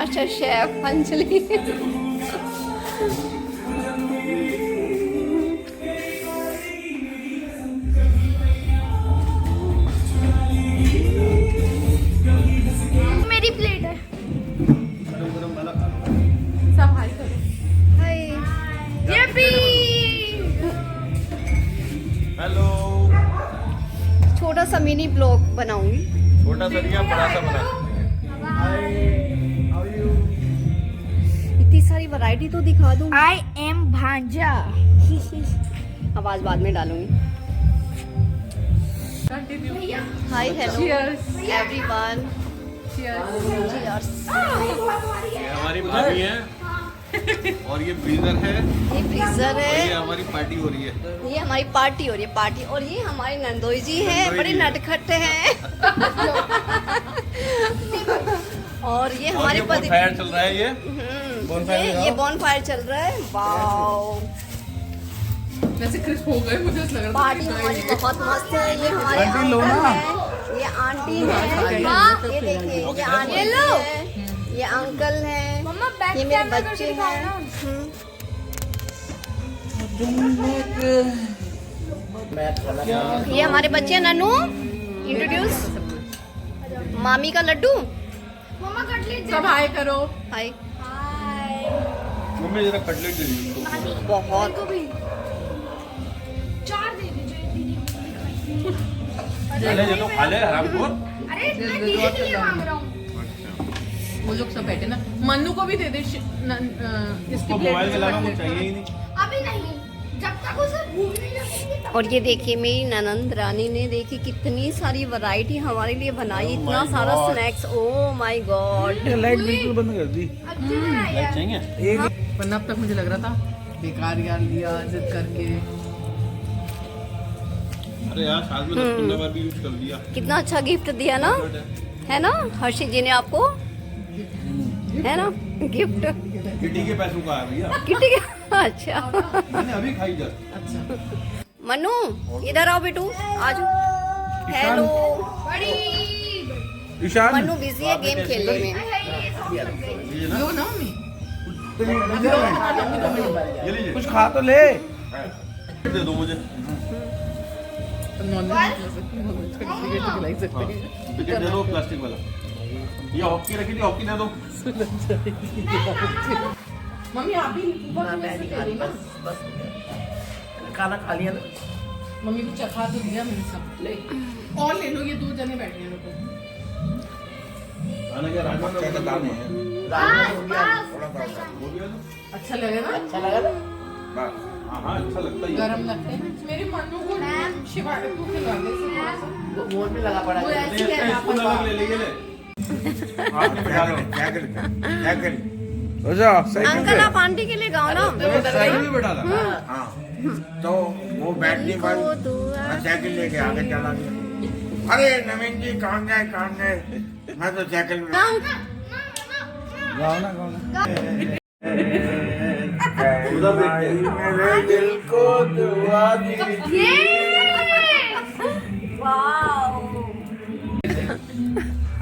Master chef Anjali. मेरी plate है। सब हाय करो। हाय। यप्पी। हेलो। छोटा सा मिनी ब्लॉग बनाऊंगी। छोटा सा नहीं, बड़ा सा बना। इतनी सारी वैरायटी तो दिखा दूं। आई एम भांजा। आवाज बाद में डालूंगी। Hi hello everyone. चीयर्स। ये हमारी भाभी है और ये ब्रीजर है। ये फ्रीजर और ये है। हमारी पार्टी हो रही है। ये हमारी पार्टी हो रही है पार्टी। और ये हमारे नंदोई जी हैं, बड़े नटखट हैं। और ये हमारे पति। फायर चल रहा है ये। ये बॉनफायर चल रहा है। वाओ। जैसे क्रिस्प हो गए मुझे लग रहा पार्टी हमारी बहुत मस्त है। ये हमारे अंकल हैं, ये आंटी है। ये देखिए, ये आंटी है, ये अंकल है, ये मेरे बच्चे हैं। ये हमारे बच्चे हैं। नन्नू इंट्रोड्यूस। मामी का लड्डू। सब हाय करो। हाय। मम्मी जरा कटलेट दे दी। बहुत ले लो, खा ले हरामखोर। वो लोग सब बैठे ना। मन्नू को भी दे दे इसकी उसको प्लेट मोबाइल के में अलावा सब कुछ बैठे। चाहिए ही नहीं। अभी नहीं, जब तक उसे भूख नहीं लगेगी तब और ये देखिए मेरी ननंद रानी ने देखी कितनी सारी वैरायटी हमारे लिए बनाई। इतना my सारा God. Snacks. Oh my God. Light बिल्कुल बंद कर दी। अच्छी बनाई लाइट है। चाहिए? वरना अब तक मुझे लग रहा था बेकार यार लिया जिद करके। अरे यार साल में 10-15 बार भी यूज कर लिया। कितना अच्छा गिफ्ट दिया ना, है ना हर्षित जी ने आपको, है ना गिफ्ट। किटी के पैसों का है भैया। किटी का। अच्छा मैंने अभी खाई जब। अच्छा मनु इधर आओ बेटू, आज। हेलो। ईशान मनु बिजी है गेम खेलने में। लो ना मम्मी। ये लीजिए। कुछ खा तो ले। दे दो मुझे। नॉनवेज खिलाई सकते हैं। बिस्किट दे दो प्लास्टिक वाला। ये हॉकी रखी थी, हॉकी दे दो। मम्मी आप भी ऊपर में से ले ली ना। खाना खा लिया ना। मम्मी को चखा तो दिया मैंने सब। ले और ले लो, ये 2 जने बैठे हैं लोग। खाना क्या राजमा का दाल है। वो भी है ना? अच्छा लगे ना? अच्छा लगा ना? बस। हाँ अच्छा लगता है। गरम लगते हैं। मेरे मन्नू को शिवाड़े को खिला दे वो बोल में लगा पड़ा वो है। ऐसे है ना स्पून अलग ले ले ले। आपने बिठा दो। क्या करें? अच्छा सही अंकल आप आंटी के लिए गाओ ना। साइड में बैठा था। हाँ तो वो बैठने पर मैं साइकिल लेके आगे चला गया। अरे नवीन जी कहाँ गए? मैं तो साइकिल में गाओ ना। मेरे दिल को दुआ दीजिए।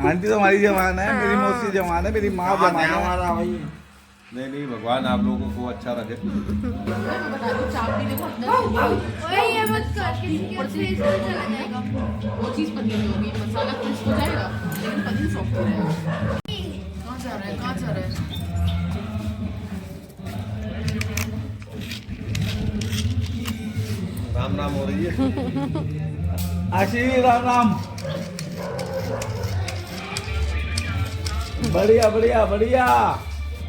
आंटी तो हमारी जवान है, मेरी मौसी जवान है, मेरी माँ जवान है हमारा भाई। नहीं नहीं, भगवान आप लोगों को अच्छा रखे। बता दो चाप भी देखो अंदर ओए ये मत कर, किसी के फेस पे चला जाएगा। वो चीज पनीर होगी, मसाला क्रिस्प हो जाएगा लेकिन पनीर सॉफ्ट रहेगा। कहाँ जा रहा है? राम राम हो रही है। आशीष राम। बढ़िया।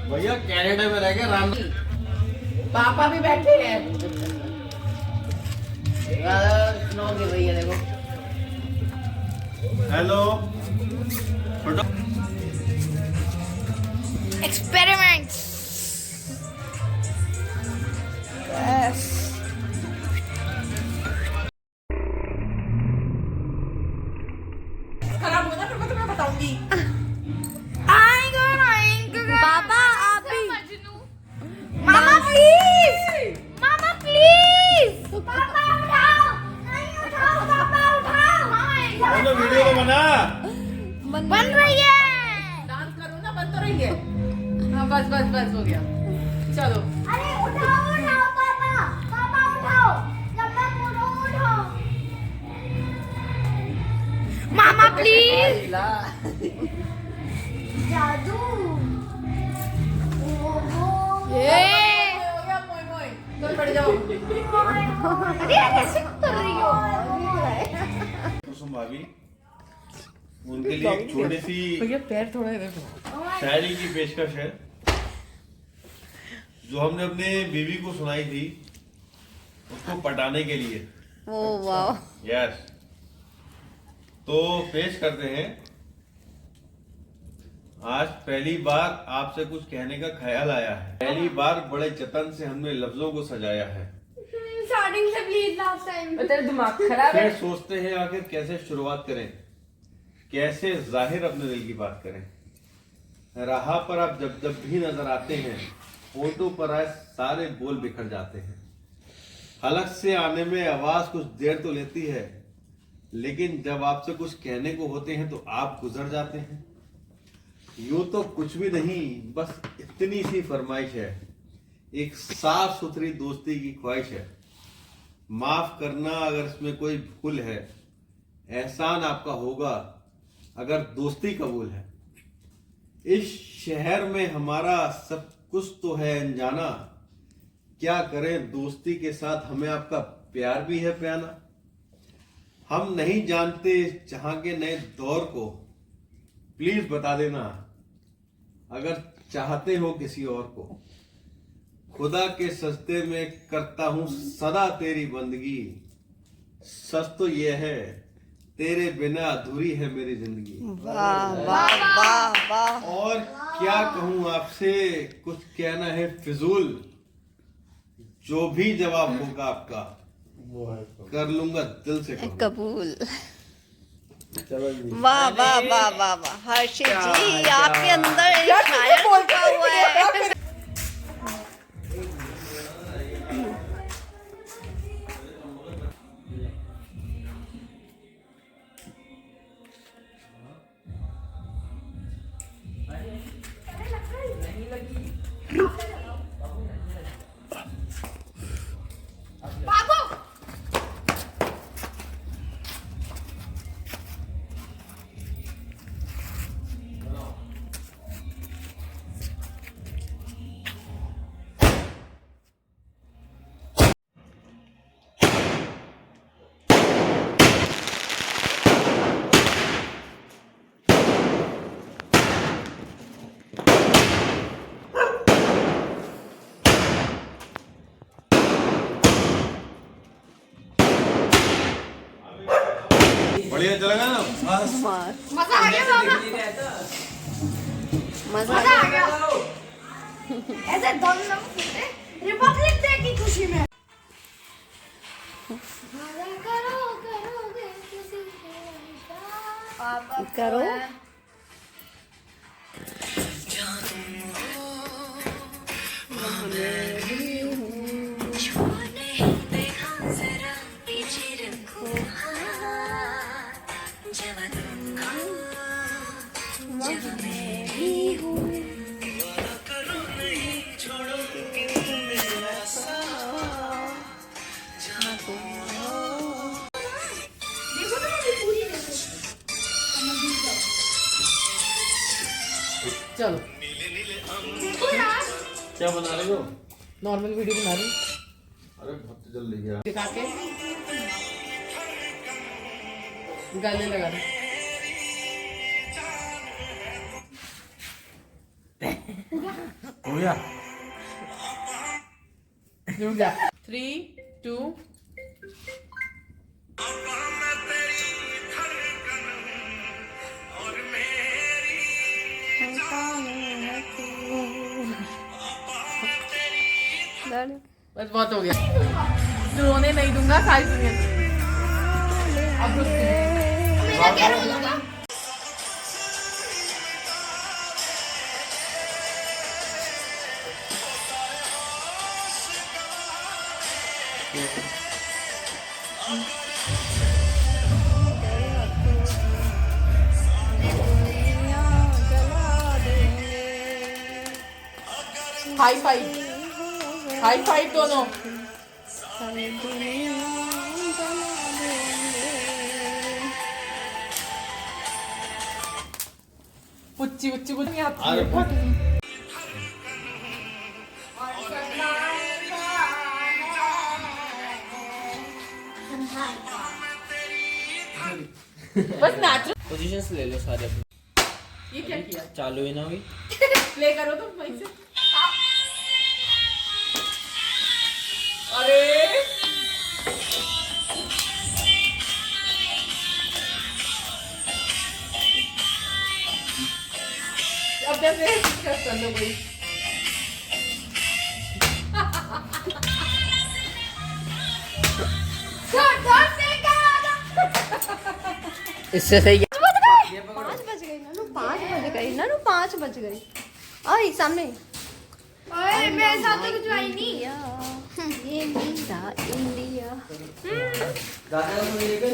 भैया कनाडा में रह के राम। पापा भी बैठे हैं। भैया देखो हेलो। एक्सपेरिमेंट्स। खराब होगा फिर मैं तुम्हें बताऊंगी। पापा आप भी। मामा प्लीज, मामा प्लीज, पापा उठाओ, नहीं उठाओ, पापा उठाओ, मामा वीडियो को बना। बन रही है। डांस करो ना, बंद तो रही है। हाँ बस बस बस हो गया। चलो अरे उठाओ उठाओ पापा, पापा उठाओ, जब मैं बोलूं उठाओ। मामा प्लीज। जादू। हो गया मोई मोई। चल बैठ जाओ। अरे कैसे कर रही हो? कुसुम भाभी उनके लिए एक छोटी सी भैया पैर थोड़ा इधर करो। शायरी की पेशकश है जो हमने अपने बीवी को सुनाई थी उसको पटाने के लिए। ओह वाह। यस, तो पेश करते हैं। आज पहली बार आपसे कुछ कहने का ख्याल आया है। पहली बार बड़े जतन से हमने लफ्जों को सजाया है। स्टार्टिंग से प्लीज लास्ट टाइम। तेरा दिमाग खराब है। फिर सोचते हैं आखिर कैसे शुरुआत करें, कैसे जाहिर अपने दिल की बात करें। राह पर आप जब जब भी नजर आते हैं होठों पर आए सारे बोल बिखर जाते हैं। हलक से आने में आवाज कुछ देर तो लेती है, लेकिन जब आपसे कुछ कहने को होते हैं तो आप गुजर जाते हैं। यूं तो कुछ भी नहीं, बस इतनी सी फरमाइश है, एक साफ सुथरी दोस्ती की ख्वाहिश है। माफ करना अगर इसमें कोई भूल है, एहसान आपका होगा अगर दोस्ती कबूल है। इस शहर में हमारा सब कुछ तो है अनजाना, क्या करें दोस्ती के साथ हमें आपका प्यार भी है प्याना। हम नहीं जानते जहां के नए दौर को, प्लीज बता देना अगर चाहते हो किसी और को। खुदा के सजदे में करता हूं सदा तेरी बंदगी, सच तो ये है तेरे बिना अधूरी है मेरी जिंदगी। वाह वाह वाह वाह। और क्या कहूं आपसे, कुछ कहना है फिजूल, जो भी जवाब होगा आपका कर लूंगा दिल से कबूल। वाह वाह वाह वाह वाह। हर्षित जी आपके अंदर एक शायर छुपा हुआ है। बढ़िया चलेगा ना। मजा आ गया मामा। मजा मजा आ गया। ऐसे दम दम फूटे रिपब्लिक डे की खुशी में। मजा करो करोगे किसी का। करो। देखो तो मेरी पूरी देखो। चलो देखो यार। क्या बना रहे हो? नॉर्मल वीडियो बना रही अरे बहुत जल्दी गया। दिखा के गाने लगा रही। हो गया। रुक जा। 3, 2 बस बहुत हो गया। रोने नहीं दूंगा सारी दुनिया को। अब रुक जा। मेरा क्या रोल होगा? हाई फाइव, हाई फाइव दोनों। पुच्ची पुच्ची पुच्ची आती है। बस नेचुरल पोजीशंस ले लो सारे अपने। ये क्या किया? चालू ही ना हुई। प्ले करो तुम वहीं से। अरे अब जैसे कर लो भाई। इससे सही क्या? 5 बज गई ना, 5 बज गई ना, 5 बज गई। आई सामने। ओए मेरे साथ तो कुछ आई नहीं। ये मेरा इंडिया। दादा को लेकर